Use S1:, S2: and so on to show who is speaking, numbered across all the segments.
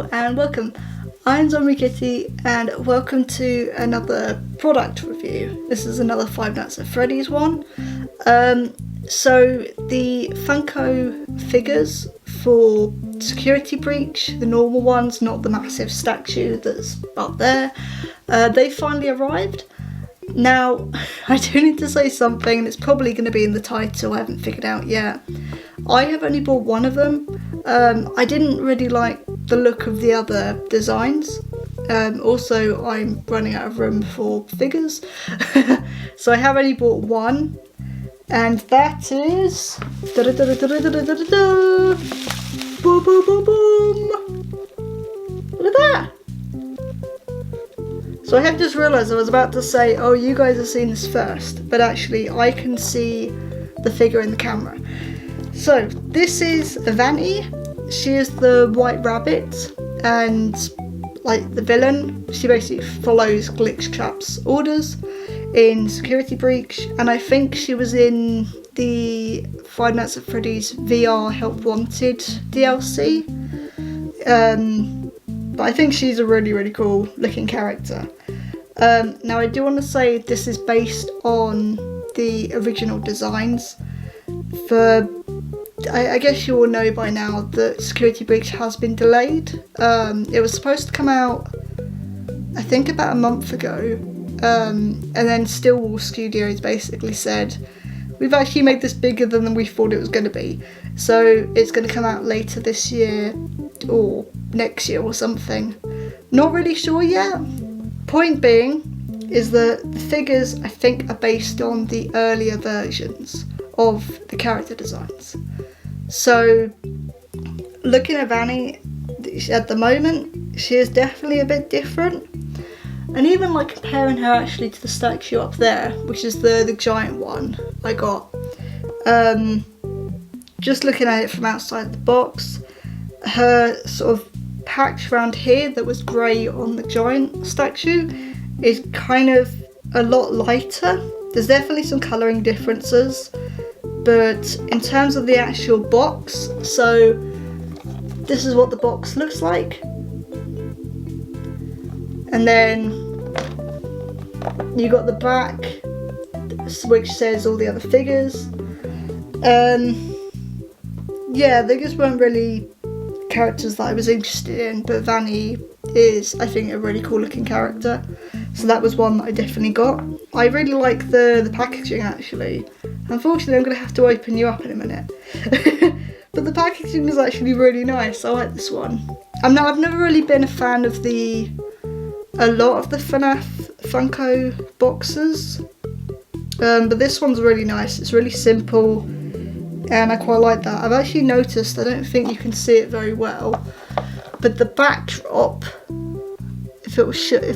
S1: Hello and welcome. I'm Zombie Kitty and welcome to another product review. This is another Five Nights at Freddy's one. So the Funko figures for Security Breach, the normal ones, not the massive statue that's up there, they finally arrived. Now, I do need to say something, and it's probably going to be in the title, I haven't figured out yet. I have only bought one of them. I didn't really like the look of the other designs. Also, I'm running out of room for figures. So I have only bought one, and that is... Boom, boom, boom, boom! Look at that! So I have just realised I was about to say, oh, you guys have seen this first, but actually I can see the figure in the camera. So this is Vanny. She is the White Rabbit and like the villain. She basically follows Glitchtrap's orders in Security Breach, and I think she was in the Five Nights at Freddy's VR Help Wanted DLC. But I think she's a really, really cool looking character. Now I do want to say this is based on the original designs. I guess you all know by now that Security Breach has been delayed. It was supposed to come out, I think, about a month ago. And then Stillwell Studios basically said, we've actually made this bigger than we thought it was going to be. So it's going to come out later this year or next year or something. Not really sure yet. Point being is that the figures, I think, are based on the earlier versions of the character designs. So looking at Vanny at the moment, she is definitely a bit different. And even like comparing her actually to the statue up there, which is the giant one I got. Just looking at it from outside the box, her sort of patch around here that was grey on the giant statue is kind of a lot lighter. There's definitely some colouring differences, but in terms of the actual box, so this is what the box looks like. And then you got the back, which says all the other figures. Yeah, they just weren't really characters that I was interested in, but Vanny is, I think, a really cool looking character. So that was one that I definitely got. I really like the packaging actually. Unfortunately, I'm going to have to open you up in a minute. But the packaging is actually really nice. I like this one. I've never really been a fan of a lot of the FNAF Funko boxes. But this one's really nice. It's really simple. And I quite like that. I've actually noticed, I don't think you can see it very well, but the backdrop, if it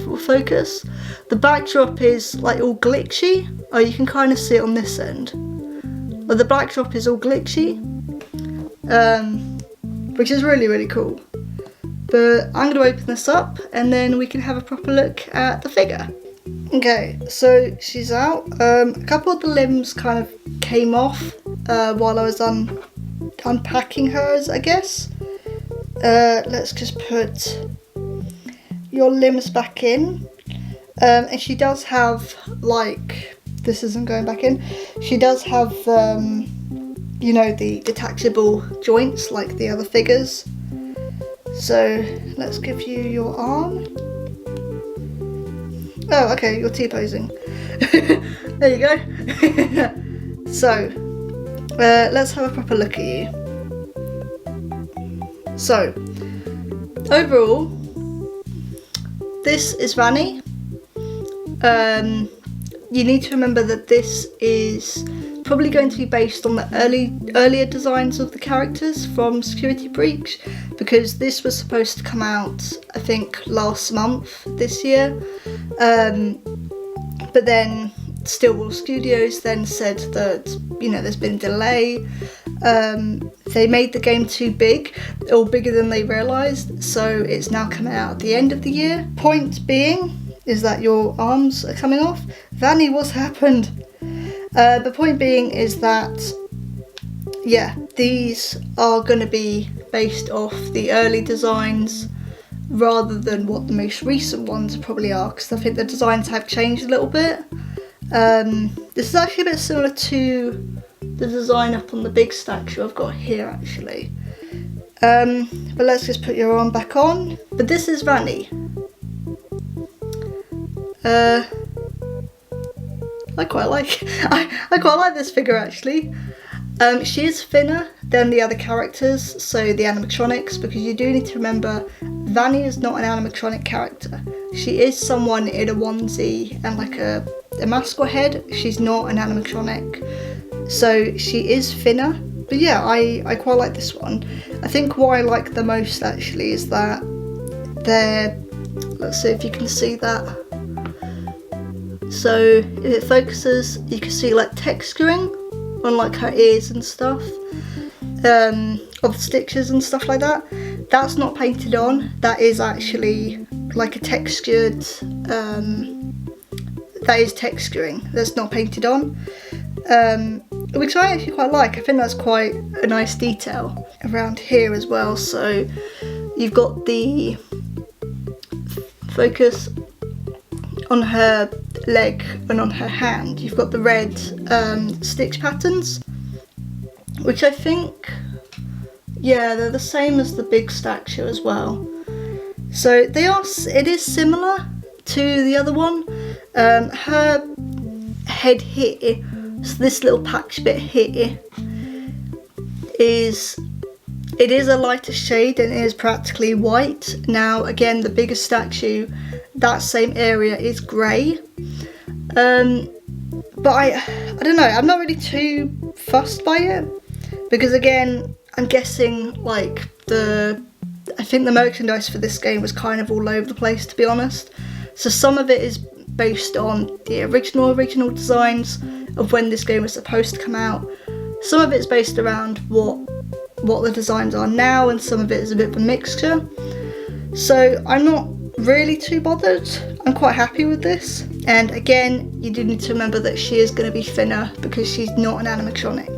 S1: will focus, the backdrop is like all glitchy. Oh, you can kind of see it on this end. But the backdrop is all glitchy, which is really, really cool. But I'm going to open this up and then we can have a proper look at the figure. Okay, so she's out. A couple of the limbs kind of came off while I was unpacking hers, I guess. Let's just put your limbs back in. And she does have, like, this isn't going back in. She does have, you know, the detachable joints like the other figures. So let's give you your arm. Oh, okay, you're T-posing. There you go. So, let's have a proper look at you. So, overall, this is Vanny. You need to remember that this is probably going to be based on the earlier designs of the characters from Security Breach, because this was supposed to come out, I think, last month this year. But then Stillwell Studios then said that, you know, there's been a delay. They made the game too big, or bigger than they realised, so it's now coming out at the end of the year. Point being is that your arms are coming off. Vanny, what's happened? The point being is that, yeah, these are going to be based off the early designs rather than what the most recent ones probably are, because I think the designs have changed a little bit. This is actually a bit similar to the design up on the big statue I've got here actually. But let's just put your arm back on. But this is Vanny. I quite like this figure actually. She is thinner than the other characters, so the animatronics, because you do need to remember Vanny is not an animatronic character. She is someone in a onesie and like a mascot head. She's not an animatronic, so she is thinner. But yeah, I quite like this one. I think what I like the most actually is that they're, let's see if you can see that. So if it focuses, you can see like texturing on like her ears and stuff, of the stitches and stuff like that. That's not painted on, that is actually like a textured, that is texturing, that's not painted on, which I actually quite like. I think that's quite a nice detail around here as well. So you've got the focus on her leg and on her hand, you've got the red stitch patterns, which I think, yeah, they're the same as the big statue as well. So they are, it is similar to the other one. Her head here, so this little patch bit here, it is a lighter shade and it is practically white. Now again, the bigger statue, that same area is grey. But I don't know, I'm not really too fussed by it, because again, I'm guessing like I think the merchandise for this game was kind of all over the place, to be honest. So some of it is based on the original designs of when this game was supposed to come out. Some of it's based around what the designs are now, and some of it is a bit of a mixture. So I'm not really too bothered. I'm quite happy with this. And again, you do need to remember that she is going to be thinner because she's not an animatronic.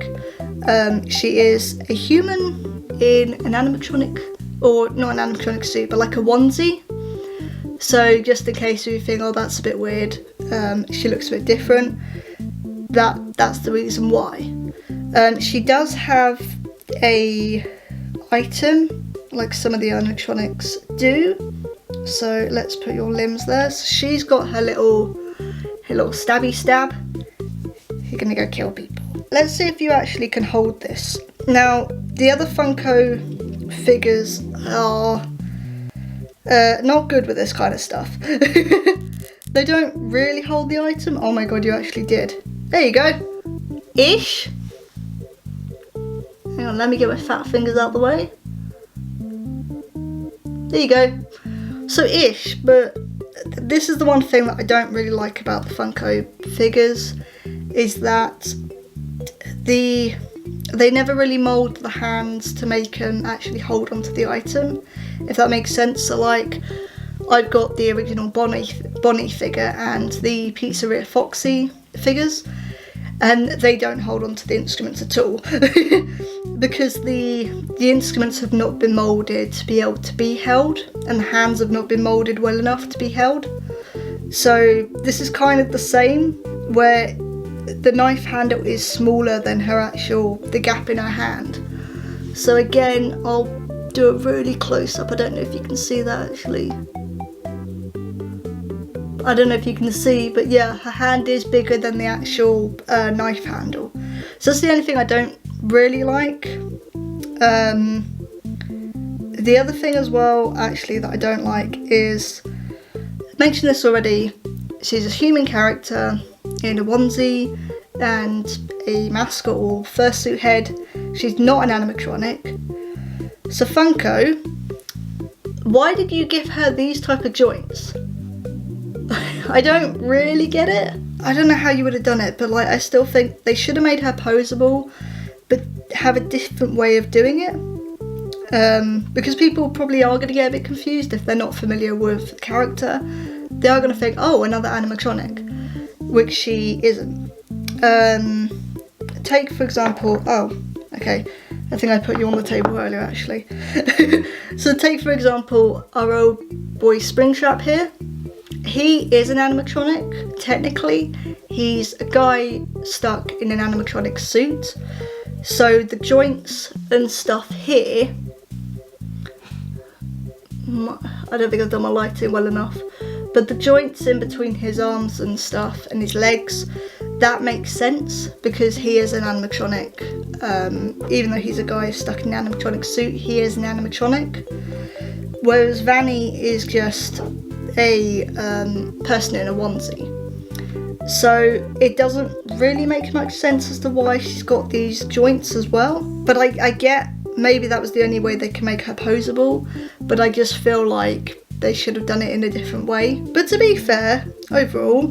S1: She is a human in an animatronic, or not an animatronic suit, but like a onesie. So just in case you think, oh, that's a bit weird, she looks a bit different, that's the reason why. She does have a item like some of the animatronics do. So let's put your limbs there. So she's got her little stabby stab. You're gonna go kill people. Let's see if you actually can hold this. Now, the other Funko figures are not good with this kind of stuff. They don't really hold the item. Oh my god, you actually did. There you go. Ish. Hang on, let me get my fat fingers out the way. There you go. So ish, but this is the one thing that I don't really like about the Funko figures, is that they never really mould the hands to make them actually hold onto the item, if that makes sense. So like, I've got the original Bonnie figure and the Pizzeria Foxy figures, and they don't hold onto the instruments at all. Because the instruments have not been moulded to be able to be held, and the hands have not been moulded well enough to be held. So this is kind of the same, where the knife handle is smaller than the gap in her hand. So again, I'll do a really close up. I don't know if you can see that actually. I don't know if you can see, but yeah, her hand is bigger than the actual knife handle. So that's the only thing I don't really like. The other thing as well, actually, that I don't like is, I mentioned this already, she's a human character in a onesie and a mascot or fursuit head. She's not an animatronic. So Funko, why did you give her these type of joints? I don't really get it. I don't know how you would have done it, but like, I still think they should have made her posable, but have a different way of doing it. Because people probably are going to get a bit confused if they're not familiar with the character. They are going to think, oh, another animatronic, which she isn't. Take, for example, oh, okay, I think I put you on the table earlier actually. So take for example our old boy Springtrap here. He is an animatronic, technically. He's a guy stuck in an animatronic suit. So the joints and stuff here, I don't think I've done my lighting well enough, but the joints in between his arms and stuff and his legs, that makes sense because he is an animatronic. Even though he's a guy stuck in an animatronic suit, he is an animatronic. Whereas Vanny is just a person in a onesie. So it doesn't really make much sense as to why she's got these joints as well. But I get maybe that was the only way they can make her posable, but I just feel like they should have done it in a different way. But to be fair, overall,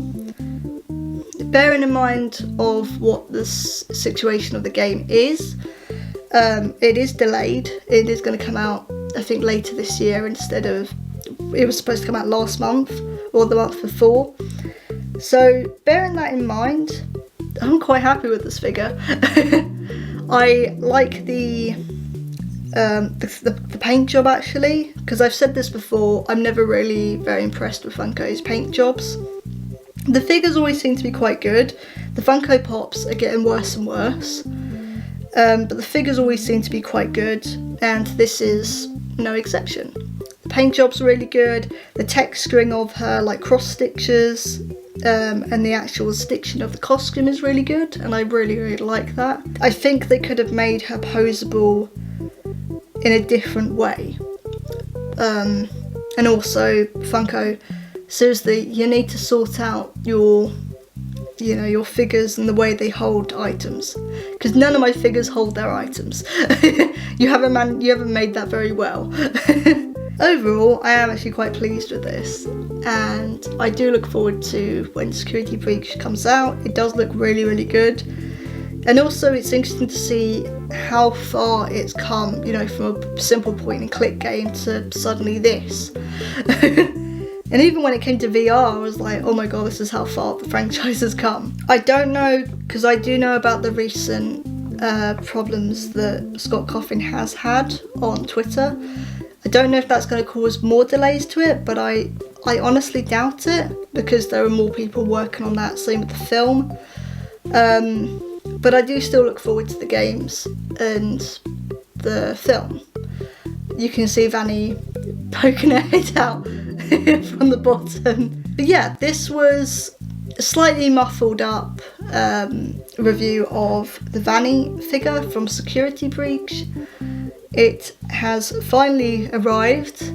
S1: bearing in mind of what the situation of the game is, it is delayed. It is going to come out, I think, later this year instead of, it was supposed to come out last month or the month before. So bearing that in mind, I'm quite happy with this figure. I like the paint job actually, because I've said this before, I'm never really very impressed with Funko's paint jobs. The figures always seem to be quite good. The Funko Pops are getting worse and worse, but the figures always seem to be quite good, and this is no exception. The paint job's really good, the texturing of her like cross stitches, and the actual stitching of the costume is really good, and I really like that. I think they could have made her posable in a different way. And also, Funko, seriously, you need to sort out your figures and the way they hold items, because none of my figures hold their items. You haven't made that very well. Overall, I am actually quite pleased with this, and I do look forward to when Security Breach comes out. It does look really good, and also it's interesting to see how far it's come, from a simple point and click game to suddenly this. And even when it came to VR, I was like, oh my god, this is how far the franchise has come. I don't know, because I do know about the recent problems that Scott Coffin has had on Twitter. I don't know if that's going to cause more delays to it, but I honestly doubt it, because there are more people working on that, same with the film. But I do still look forward to the games and the film. You can see Vanny poking her head out from the bottom. But yeah, this was a slightly muffled up review of the Vanny figure from Security Breach. It has finally arrived.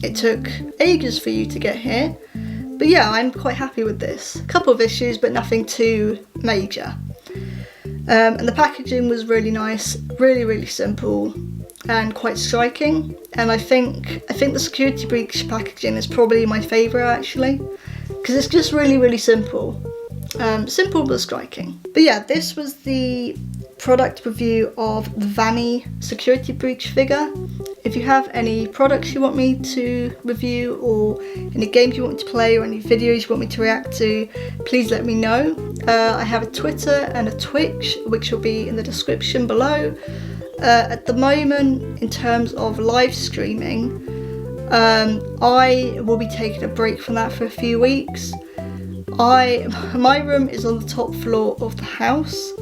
S1: It took ages for you to get here. But yeah, I'm quite happy with this. A couple of issues, but nothing too major. And the packaging was really nice, really simple and quite striking. And I think the Security Breach packaging is probably my favourite actually, because it's just really simple. Simple but striking. But yeah, this was the product review of the Vanny Security Breach figure. If you have any products you want me to review, or any games you want me to play, or any videos you want me to react to, please let me know. I have a Twitter and a Twitch, which will be in the description below. At the moment, in terms of live streaming, I will be taking a break from that for a few weeks. My room is on the top floor of the house,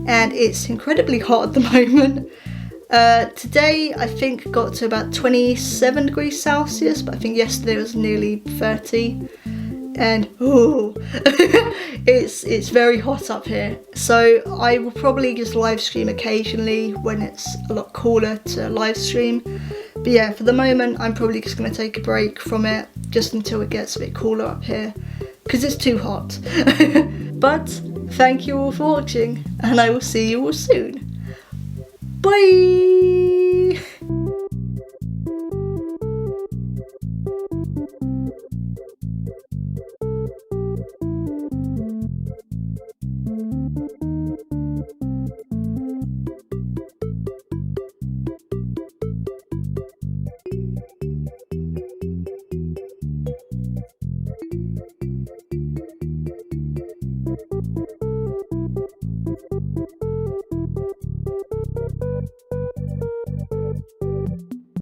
S1: and it's incredibly hot at the moment. Today I think got to about 27 degrees Celsius, but I think yesterday was nearly 30, and it's very hot up here. So I will probably just live stream occasionally when it's a lot cooler to live stream. But yeah, for the moment I'm probably just going to take a break from it just until it gets a bit cooler up here, because it's too hot. But thank you all for watching, and I will see you all soon. Bye!